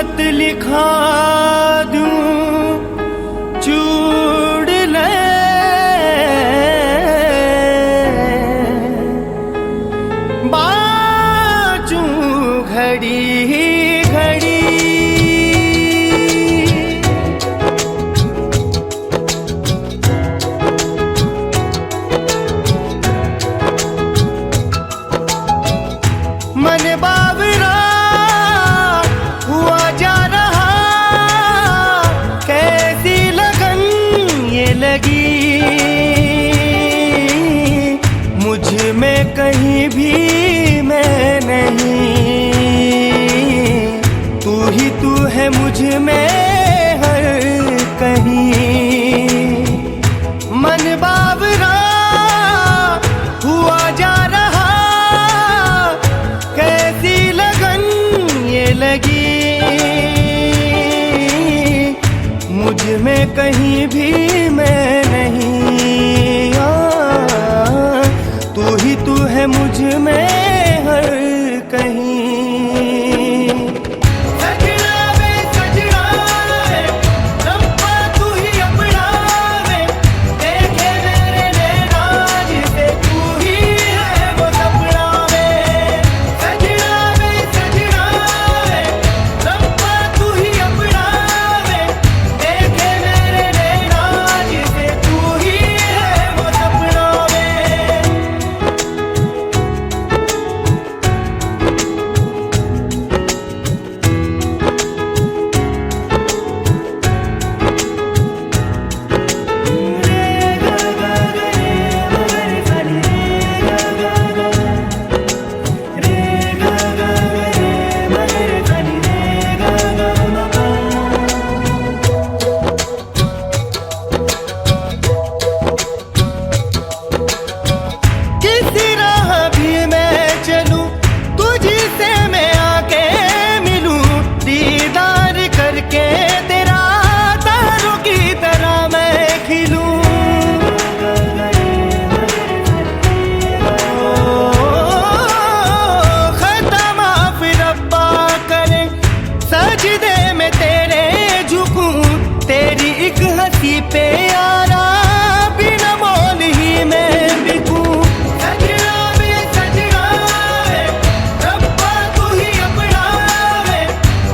खत लिखा दूं चूड़ ले, बाचूं घड़ी घड़ी। मन बावरा हुआ जा रहा, कैसी लगन ये लगी मुझ में कहीं भी मैं नहीं। तू ही तू है मुझ में हर कहीं। मन बावरा हुआ जा रहा, कैसी लगन ये लगी मुझ में कहीं भी मैं नहीं। तू ही तू है मुझ में हर कहीं। पे यारा बिना मोल ही मैं बिकूं। सजना वे सजना वे रब्बा तू ही अपना वे,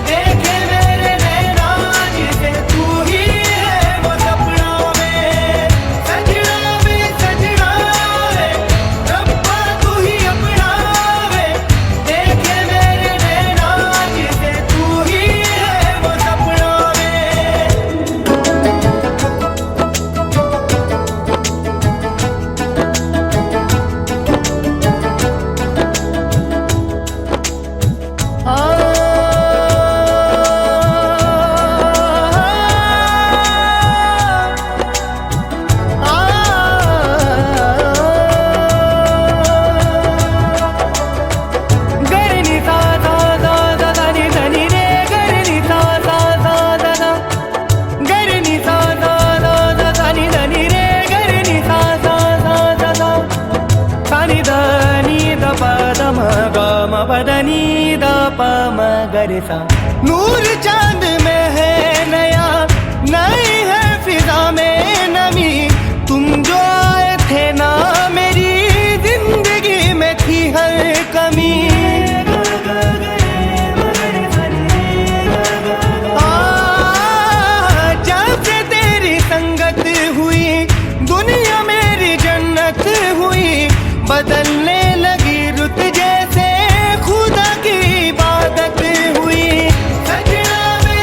देखे मेरे नैना जिसे तू ही है वो सपना वे। सजना वे रब्बा तू ही अपना वे, देखे मेरे नैना जिसे तू ही है वो सपना वे। बदनी दा प मगर सा। नूर चांद में है नया, नई है फिजा में नमी। तुम जो आए थे ना मेरी जिंदगी में थी हर कमी। जब से तेरी संगत हुई दुनिया मेरी जन्नत हुई। बदलने लगी रुत जैसे खुदा की इबादत हुई। सजना वे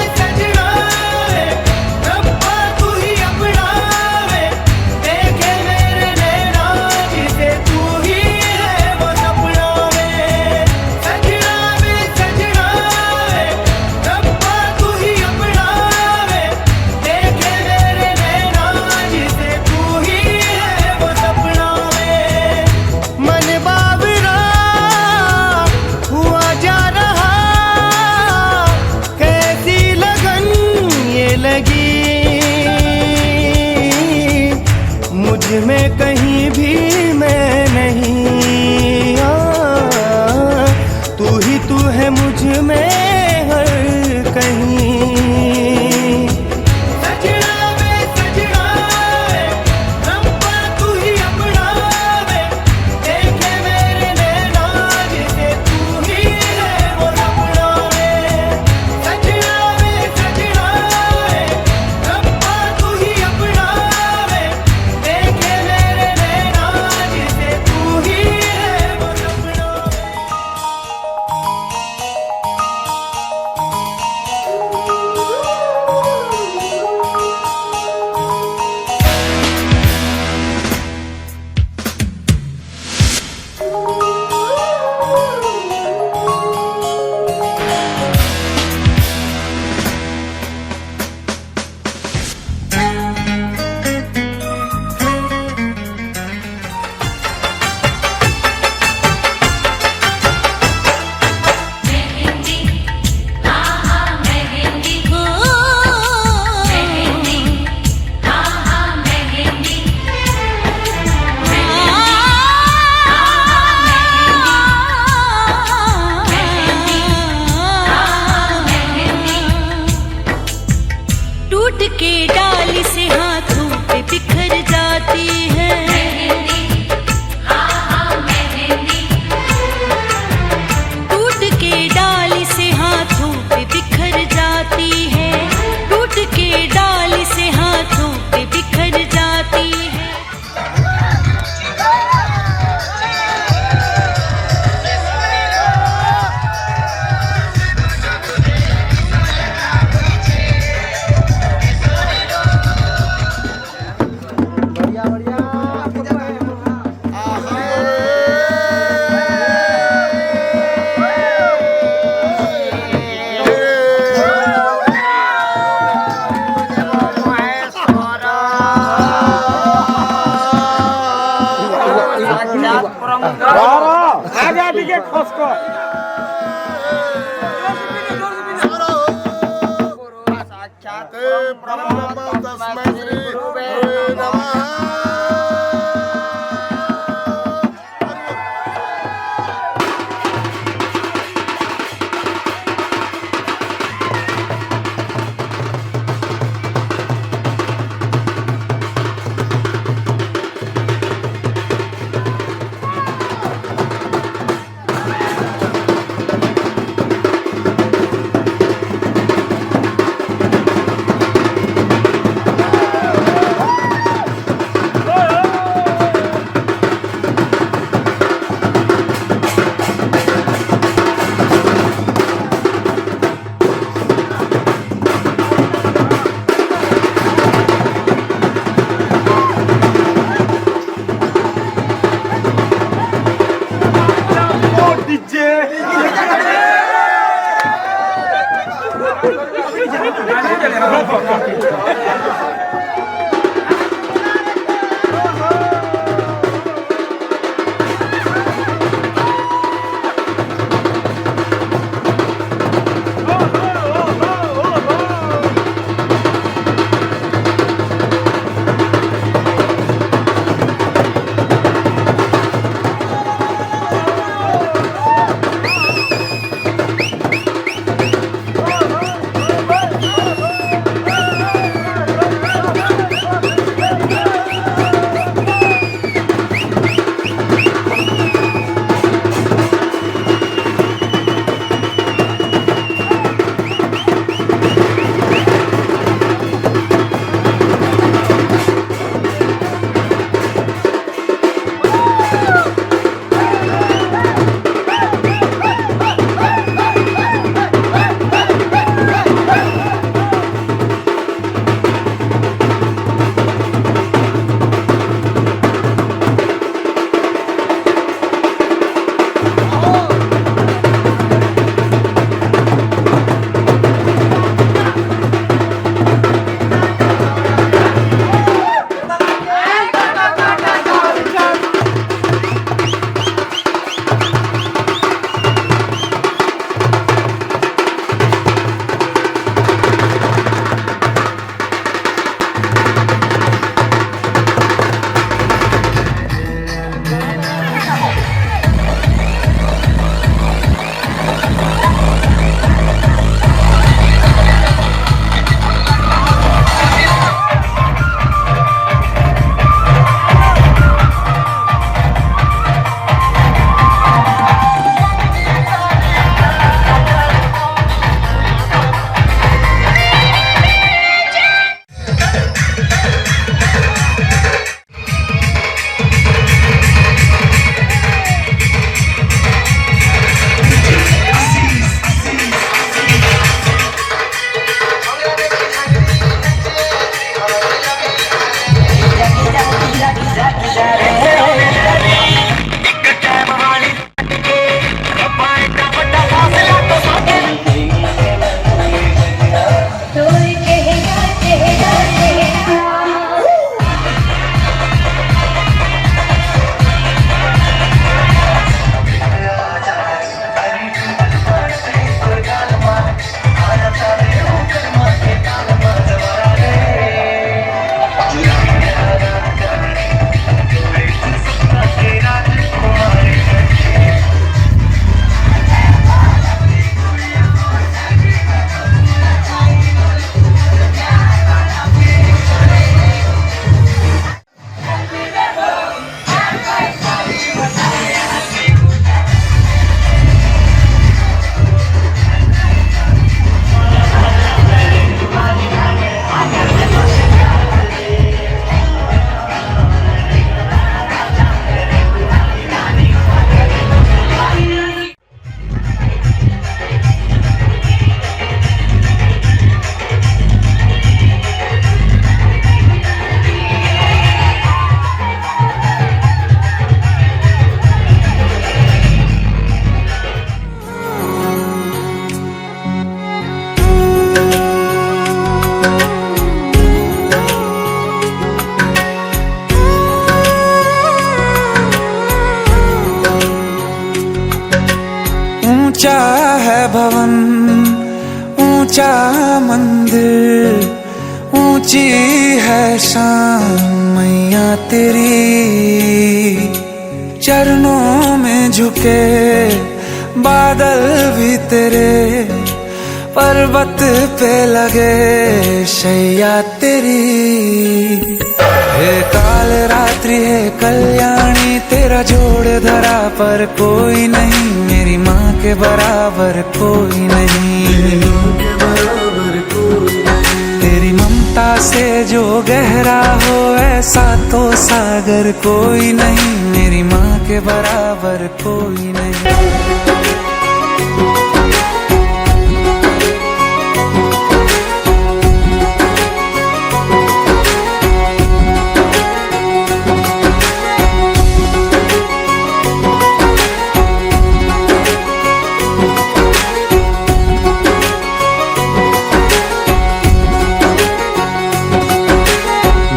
परब्रह्म तस्मै श्री गुरुवे नमः। ऊंचा है भवन ऊंचा मंदिर ऊंची है शान मैया तेरी, चरणों में झुके बादल भी तेरे, पर्वत पे लगे शैया तेरी। हे काल रात्रि है कल्याणी, तेरा जोड़ धरा पर कोई नहीं, मेरी माँ के बराबर कोई नहीं। तेरी ममता से जो गहरा हो ऐसा तो सागर कोई नहीं, मेरी माँ के बराबर कोई नहीं।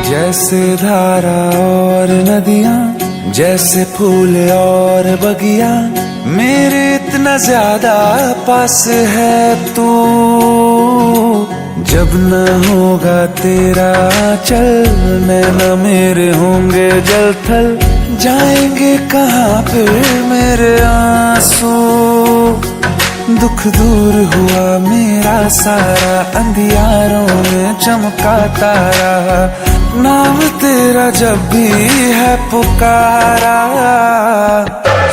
जैसे धारा और नदियाँ, जैसे फूल और बगिया, मेरे इतना ज्यादा पास है तू। जब न होगा तेरा चल, नैना मेरे होंगे जल थल, जाएंगे कहाँ फिर मेरे आंसू। दुख दूर हुआ मेरा सारा, अंधियारों में चमका तारा, नाम तेरा जब भी है पुकारा।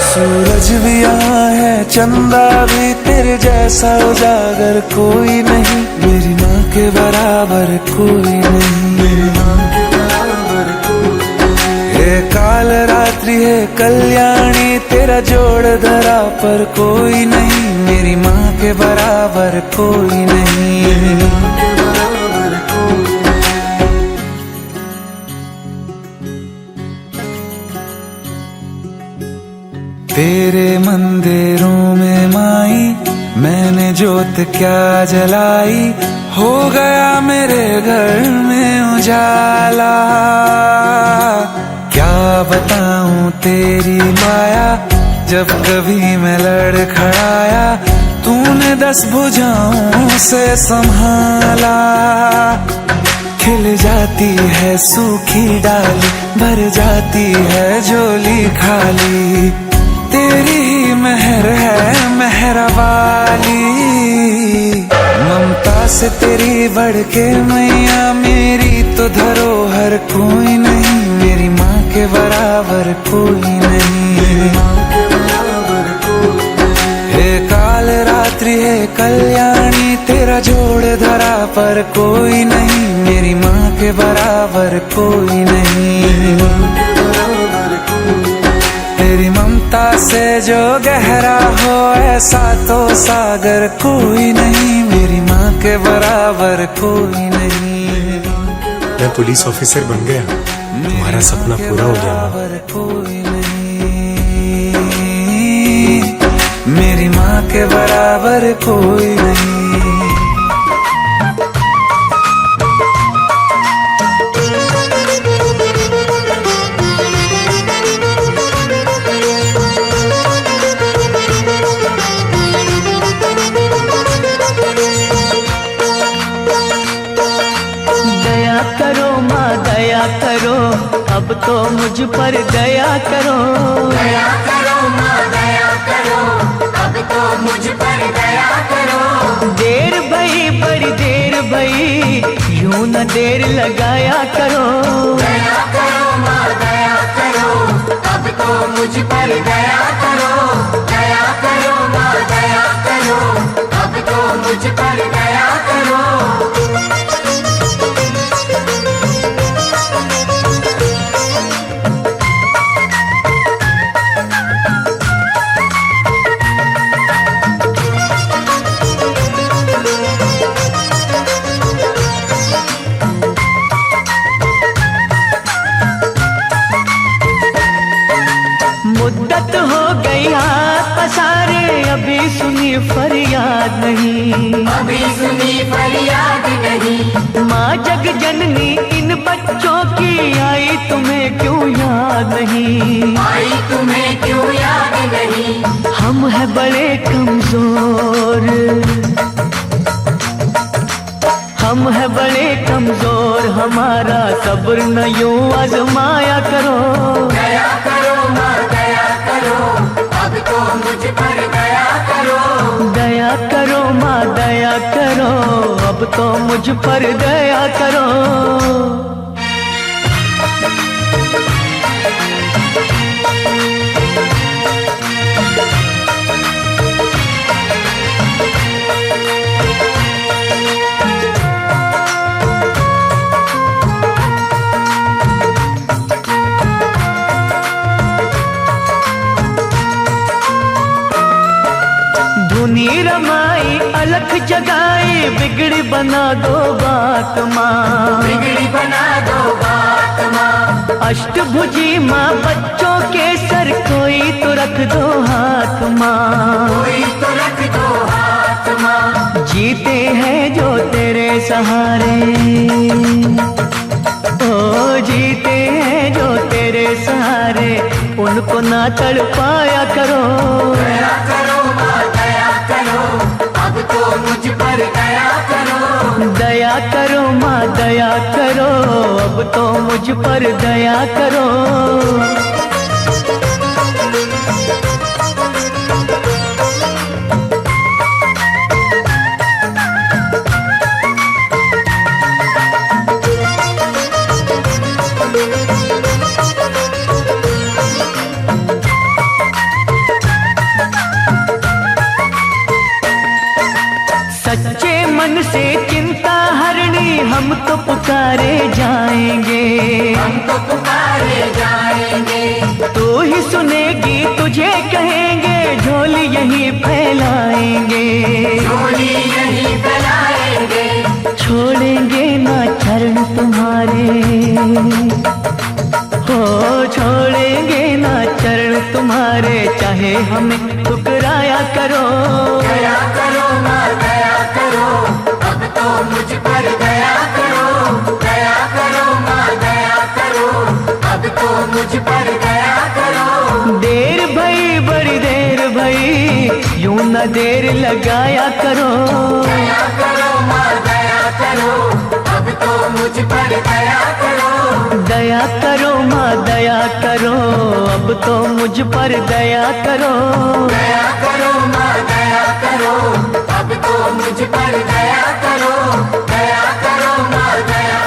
सूरज भी यहाँ है, चंदा भी, तेरे जैसा उजागर कोई नहीं, मेरी माँ के बराबर कोई नहीं, मेरी माँ के बराबर कोई नहीं। हे काल रात्रि है कल्याणी, तेरा जोड़ धरा पर कोई नहीं, मेरी माँ के बराबर कोई नहीं, मेरी माँ के बराबर कोई नहीं। तेरे मंदिरों में माई मैंने जोत क्या जलाई, हो गया मेरे घर में उजाला। क्या बताऊं तेरी माया, जब कभी मैं लड़खड़ाया, तूने 10 भुजाओं से संभाला। खिल जाती है सूखी डाली, भर जाती है झोली खाली, तेरी ही मेहर है मेहर वाली। ममता से तेरी बढ़ के मैया, मेरी तो धरोहर कोई नहीं, मेरी माँ के बराबर कोई नहीं, मेरी माँ के बराबर कोई नहीं। हे काल रात्रि है कल्याणी, तेरा जोड़ धरा पर कोई नहीं, मेरी माँ के बराबर कोई नहीं, मेरी माँ के बराबर कोई नहीं। तेरी ममता से जो गहरा हो ऐसा तो सागर कोई नहीं, मेरी माँ के बराबर कोई नहीं। मैं पुलिस ऑफिसर बन गया, तुम्हारा सपना पूरा हो गया। कोई नहीं, मेरी माँ के बराबर कोई नहीं। करो, अब तो मुझ पर दया करो। दया करो माँ दया करो, अब तो मुझ पर दया करो। देर भई बड़ी देर भई, यूं न देर लगाया करो। दया करो माँ दया करो, अब तो मुझ पर दया करो। दया करो माँ दया करो, अब तो मुझ पर दया करो। मुद्दत हो गई हाथ पसारे, अभी सुनी फरियाद नहीं, अभी सुनी फरियाद नहीं। माँ जग जननी इन बच्चों की आई तुम्हें क्यों याद नहीं? आई तुम्हें क्यों याद नहीं? हम हैं बड़े कमजोर, हम हम है बड़े कमजोर, हमारा सब्र न यूं आजमाया करो। दया करो माँ दया करो, अब तो मुझ पर दया करो। दया करो माँ दया करो, अब तो मुझ पर दया करो। धुनी रमाई अलख जगाई, बिगड़ी बना दो बात माँ। बिगड़ी बना दो बात माँ। अष्टभुजी माँ बच्चों के सर कोई तो रख दो हाथ माँ। कोई तो रख दो हाथ माँ। जीते हैं जो तेरे सहारे, ओ जीते हैं जो तेरे सहारे, उनको ना तड़पाया करो। दया करो माँ दया करो, अब तो मुझ पर दया करो। दया करो माँ दया करो, अब तो मुझ पर दया करो। सच्चे मन से चिंता हरनी, हम तो पुकारे जाएंगे। हम तो पुकारे जाएंगे। तू ही सुनेगी तुझे कहेंगे, झोली यहीं फैलाएंगे। झोली यहीं फैलाएंगे। छोड़ेंगे ना चरण तुम्हारे, हो छोड़ेंगे ना चरण तुम्हारे, चाहे हमें ठुकराया करो। दया करो माँ दया करो, अब तो मुझ पर दया करो। दया करो माँ दया करो, अब तो मुझ पर दया करो। देर भई बड़ी देर भई, यूं न देर लगाया करो। दया करो माँ दया करो, अब तो मुझ पर दया करो। दया करो माँ दया करो, अब तो मुझ पर दया करो। दया करो माँ दया करो, अब तो मुझ पर दया करो। दया करो माँ दया।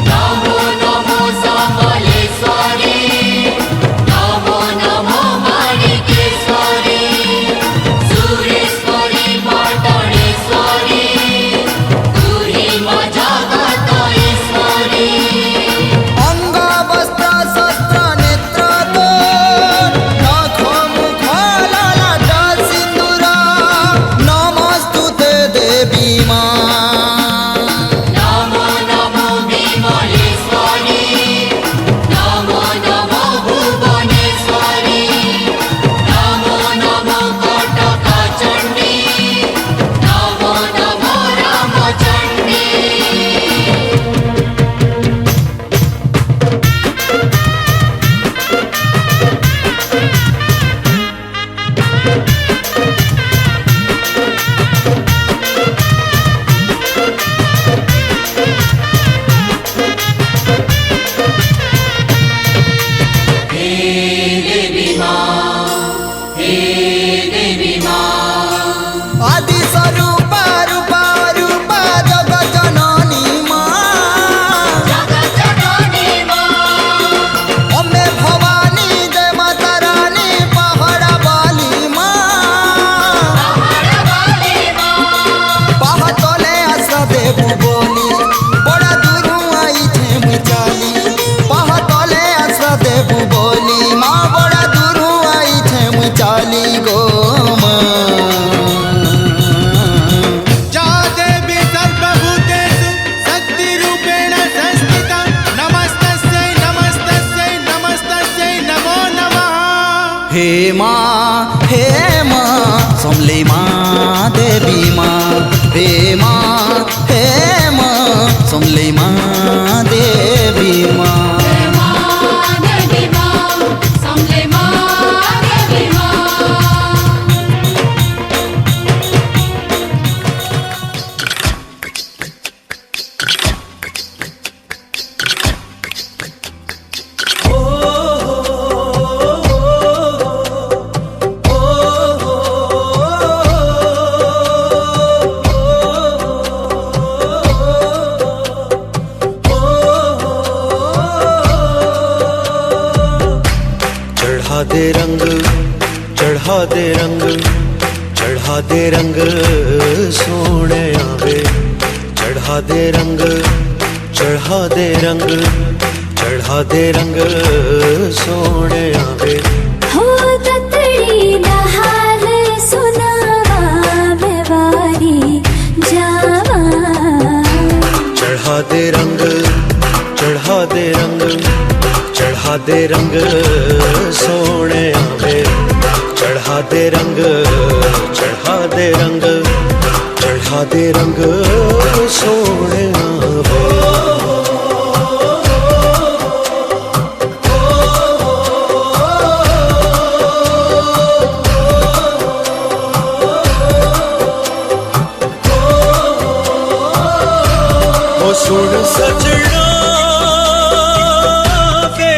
नमो नमो समलेश्वरी, नमो नमो माणिकेश्वरी, सुरेश्वरी पाटणेश्वरी, तू ही माझ्या जगतईश्वरी। अंग वस्त्र शस्त्र नेत्र तो नख मुख ललाट सिंदूर, नमस्तुते देवी माँ। नमो नमो विमलेश्वरी, नमो नमो भुवनेश्वरी, नमो नमो कटकचण्डी, नमो नमो रामचण्डी। आदि स्वरूप रूपा रूपा जगत जननी माँ। अम्बे भवानी जय माता रानी पहाड़ा वाली माँ। पहाड़ तले आश्रा देबू बोली, बड़ा दूर आई छे मुचाली। पहाड़ तले आश्रा देबू बोली माँ, बड़ा दूर आई छे मुचाली गो माँ। जा देवी सर्वभूतेषु शक्तिरूपेण संस्थिता, नमस्तस्यै नमस्तस्यै नमस्तस्यै नमो नमः। हे माँ समले माँ देवी माँ। हे माँ समले माँ देवी माँ। दे रंग चढ़ा दे रंग सोने आवे चढ़ा दे रंग चढ़ा दे रंग चढ़ा दे रंग सोने आवे हो ततड़ी दा हाल सुनावा मैं वारी जावा चढ़ा दे रंग चढ़ा दे रंग चढ़ा दे रंग सोने आवे चढ़ा दे रंग चढ़ा दे रंग चढ़ा दे रंग सोने आवे सुन सजना के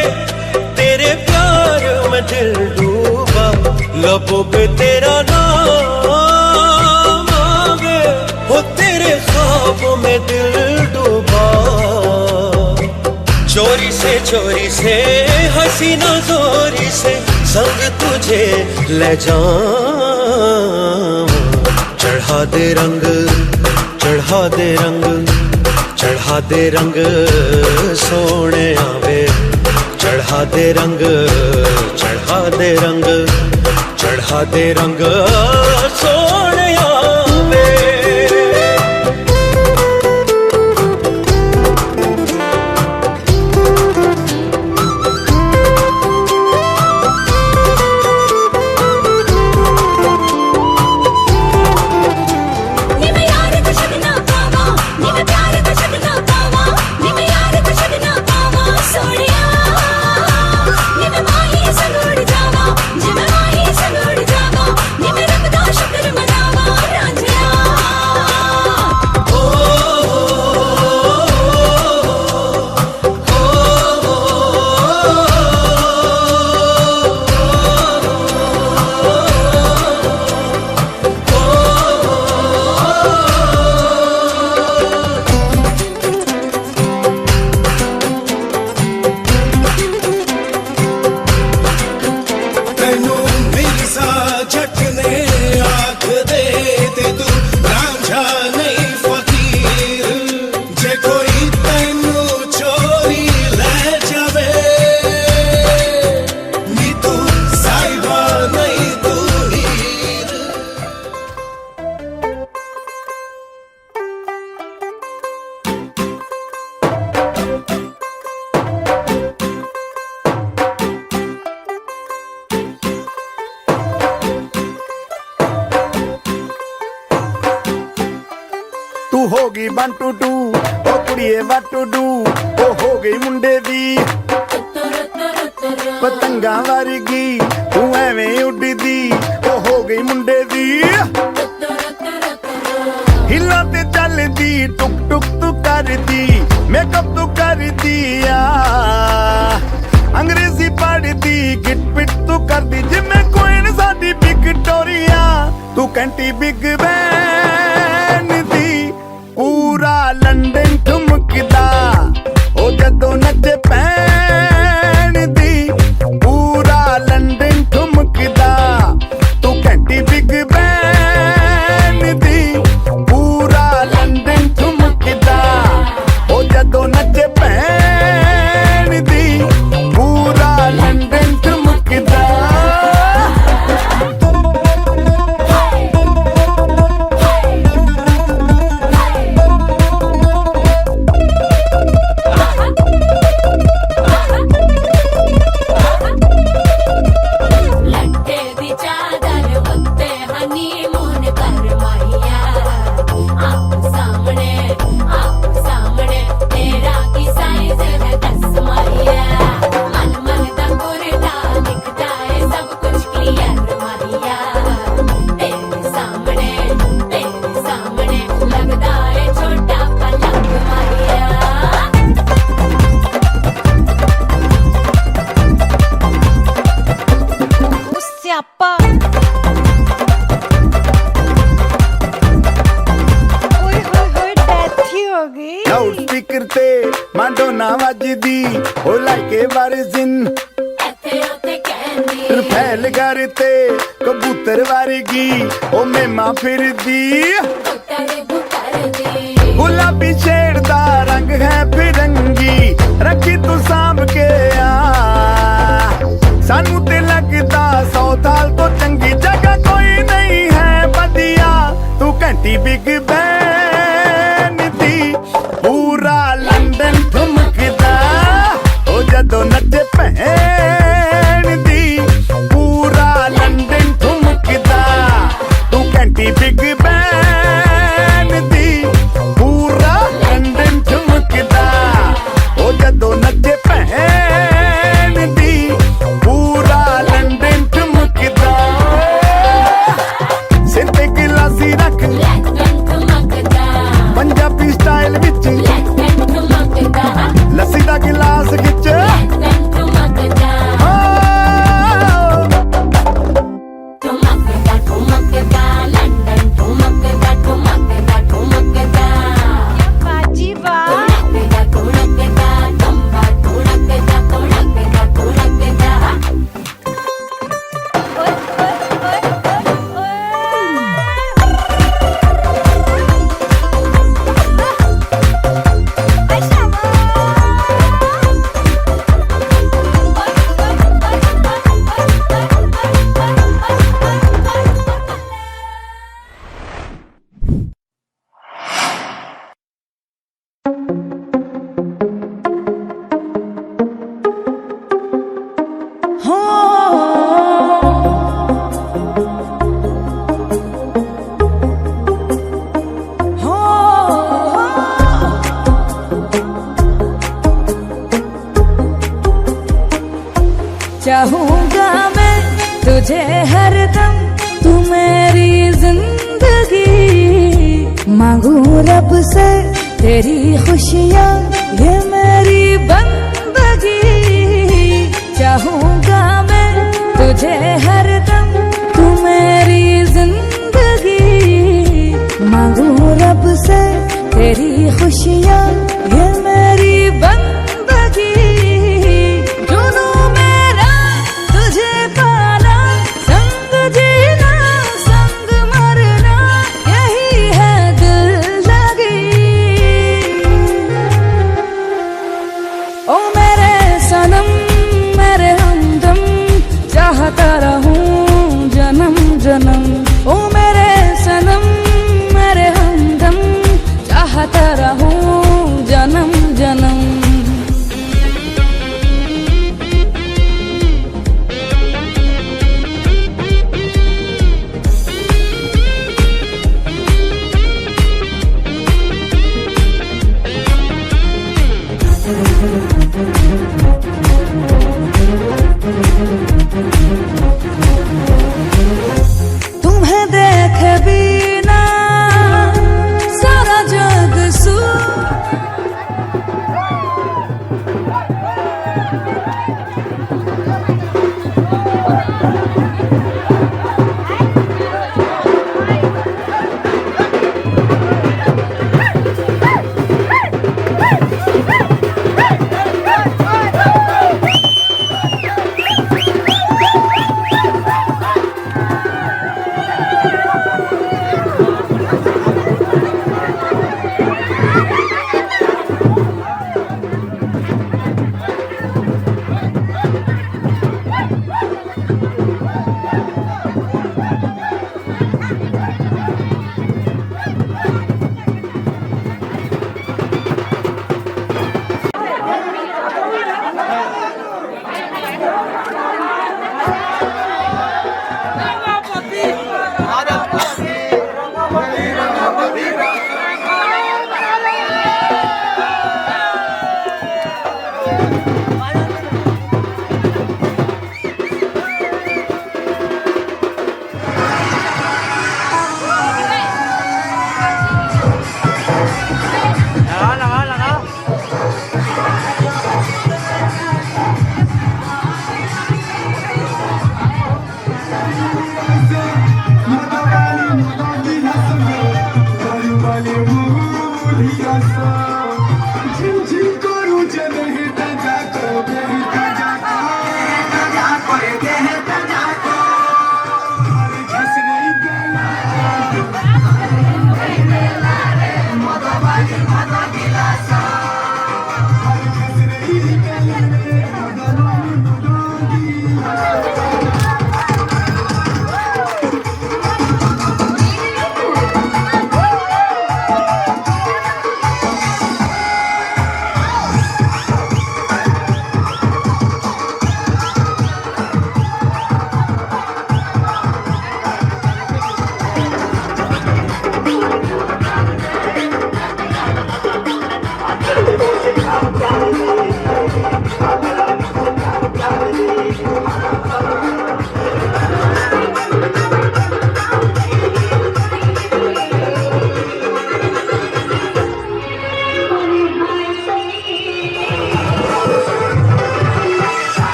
तेरे प्यार में दिल डूबा लबों पे तेरा नाम आवे हो तेरे ख्वाबों में दिल डूबा चोरी से हसीना जोरी से संग तुझे ले जाऊं चढ़ा दे रंग चढ़ा दे रंग चढ़ा दे रंग सोने आवे चढ़ा दे रंग चढ़ा दे रंग चढ़ा दे रंग सोने आवे तू होगी 1 2 2 ओ कुड़िए what to do ओ हो गई मुंडे दी पतंगा वर्गी तू एवें उड़दी ओ हो गई मुंडे दी हिला ते चलदी टुक टुक तू करदी मेकअप तू करदी आ अंग्रेजी पढ़दी गिट पिट तू करदी जिमें कोइन साडी विक्टोरिया तू कैंटी बिग बैन दी पूरा लंदन ठुमकदा ओ जदों नचे पैन दी पूरा लंदन ठुमकदा तू कैंटी बिग बैन दी पूरा लंदन ठुमकदा ओ जदों नचे पैन दी पूरा लंदन ठुमकदा लाउड स्पीकर ते मांडोना वजदी ओ लाइके वारिजिन फैल करते कबूतर कबूतर वर्गी ओ मेमा फिरदी गुलाबी शेर दा रंग है फिरंगी रखी तू सांभ के आ सानू ते लगदा 100 साल तो चंगी जगह कोई नहीं है बदिया तू घंटी बिग बैन दी पूरा लंदन ठुमकदा ओ जदों नचे भैन दी पूरा लंदन ठुमकदा तू घंटी बिग बैन दी पूरा लंदन ठुमकदा ओ जदों नचे भैन दी पूरा लंदन ठुमकदा सिर ते गिलासी रख पंजाबी स्टाइल विच लस्सी दा गिलास खिच चाहूंगा मैं तुझे हरदम तू मेरी जिंदगी मांगू रब से तेरी खुशियाँ ये मेरी बंदगी चाहूंगा मैं तुझे हरदम तू मेरी जिंदगी मांगू रब से तेरी खुशियाँ ये मेरी बंदगी जुनू मेरा तुझे पाना संग जीना संग मरना यही है दिल लगी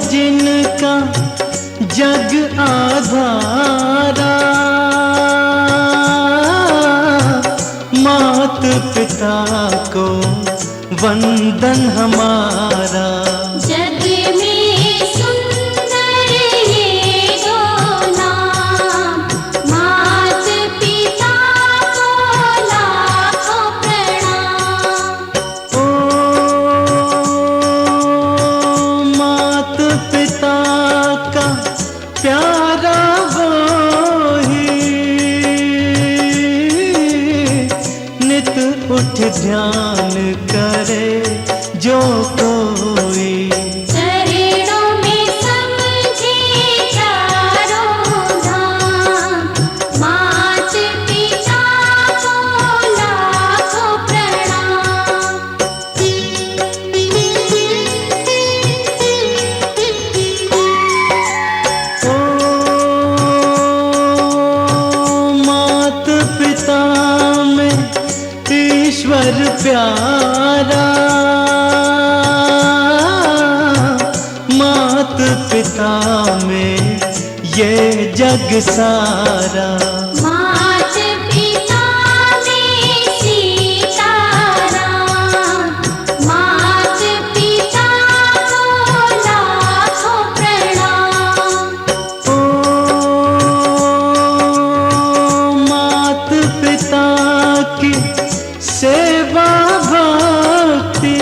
जिनका जग आधारा, मात पिता को वंदन हमारा। जग में सुंदर ये दो नाम, मात पिता को लाखों प्रणाम। मात पिता का प्यारा वो ही, नित उठ ध्यान करे जो कोई। चरणों में समझे चारों धाम, मात पिता को लाखों प्रणाम। मात पिता में ईश्वर प्यारा, मात पिता में ये जग सारा। मात पिता में सीताराम, मात पिता को लाखों प्रणाम। मात पिता की सेवा भक्ति,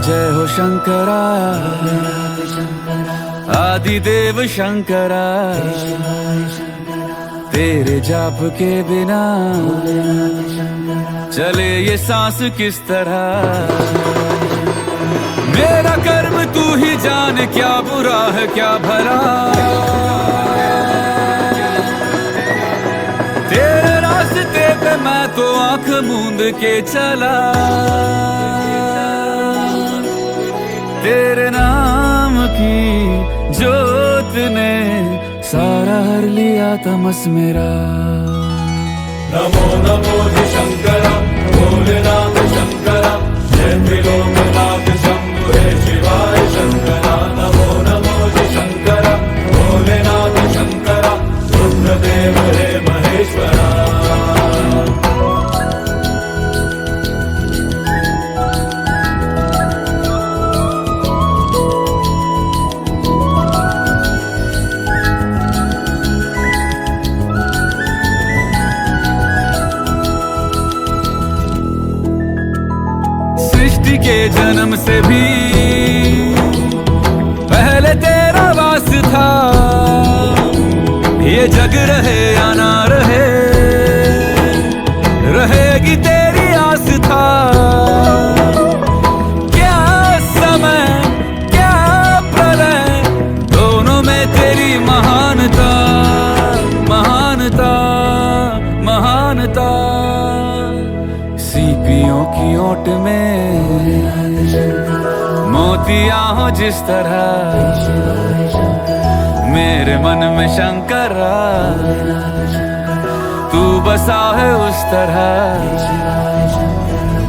जय हो शंकरा आदिदेव शंकरा तेरे जाप के बिना चले ये सांस किस तरह। मेरा कर्म तू ही जाने क्या बुरा है क्या भला। तेरे रास्ते पे मैं तो आंख मूंद के चला। तेरे नाम की जोत ने सारा हर लिया तमस मेरा। नमो नमो जी शंकरा भोलेनाथ शंकरा जय त्रिलोकनाथ शंभु हे शिवाय शंकरा। नमो नमो जी शंकरा भोलेनाथ शंकरा रुद्रदेव हे महेश्वरा। के जन्म से भी पहले तेरा वास था। ये जग रहे या ना रहे रहेगी तेरी आस था। क्या समय क्या प्रलय दोनों में तेरी महानता महानता महानता। सीपियों की ओट में मोतिया हो जिस तरह मेरे मन में शंकरा तू बसा है उस तरह।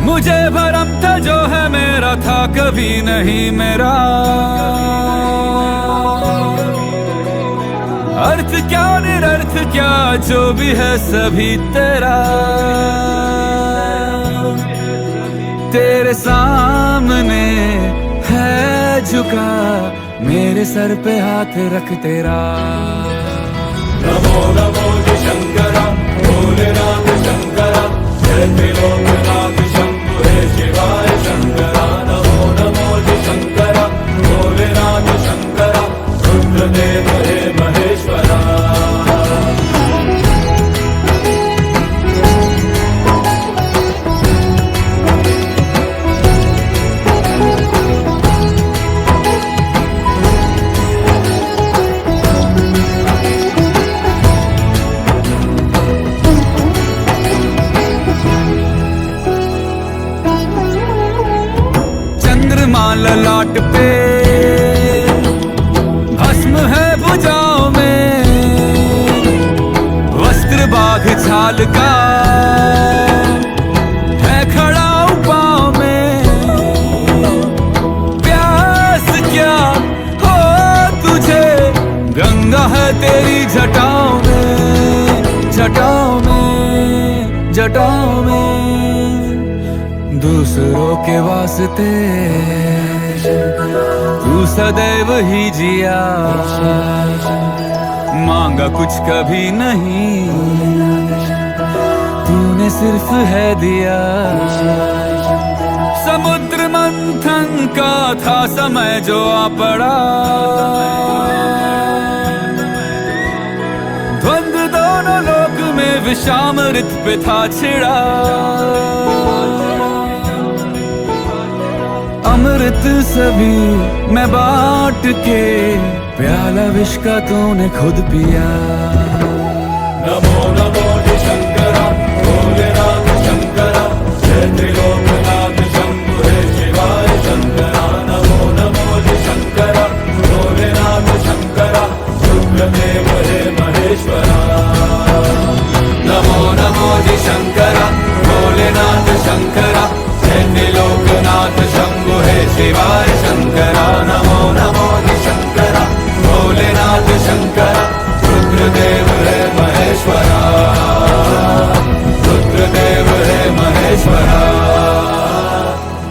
मुझे भरम था जो है मेरा था कभी नहीं मेरा। अर्थ क्या निरर्थ क्या जो भी है सभी तेरा। तेरे सामने है झुका मेरे सर पे हाथ रख तेरा। नमो नमो जी शंकरा भोलेनाथ शंकरा जय त्रिलोकनाथ शंभु हे शिवाय शंकरा। नमो नमो जी शंकरा भोलेनाथ शंकरा रुद्रदेव हे महेश्वरा। ललाट पे, भस्म है भुजाओं में, वस्त्र बाघ छाल का है खड़ा पाँव में। प्यास क्या हो तुझे, गंगा है तेरी जटाओं में, जटाओं में, जटाओं में। दूसरों के वास्ते तू सदैव ही जिया, मांगा कुछ कभी नहीं, तूने सिर्फ है दिया। समुद्र मंथन का था समय जो आ पड़ा, द्वंद दोनों लोक में विषामृत पे था छिड़ा। अमृत सभी मैं बांट के, प्याला विष का तूने खुद पिया। नमो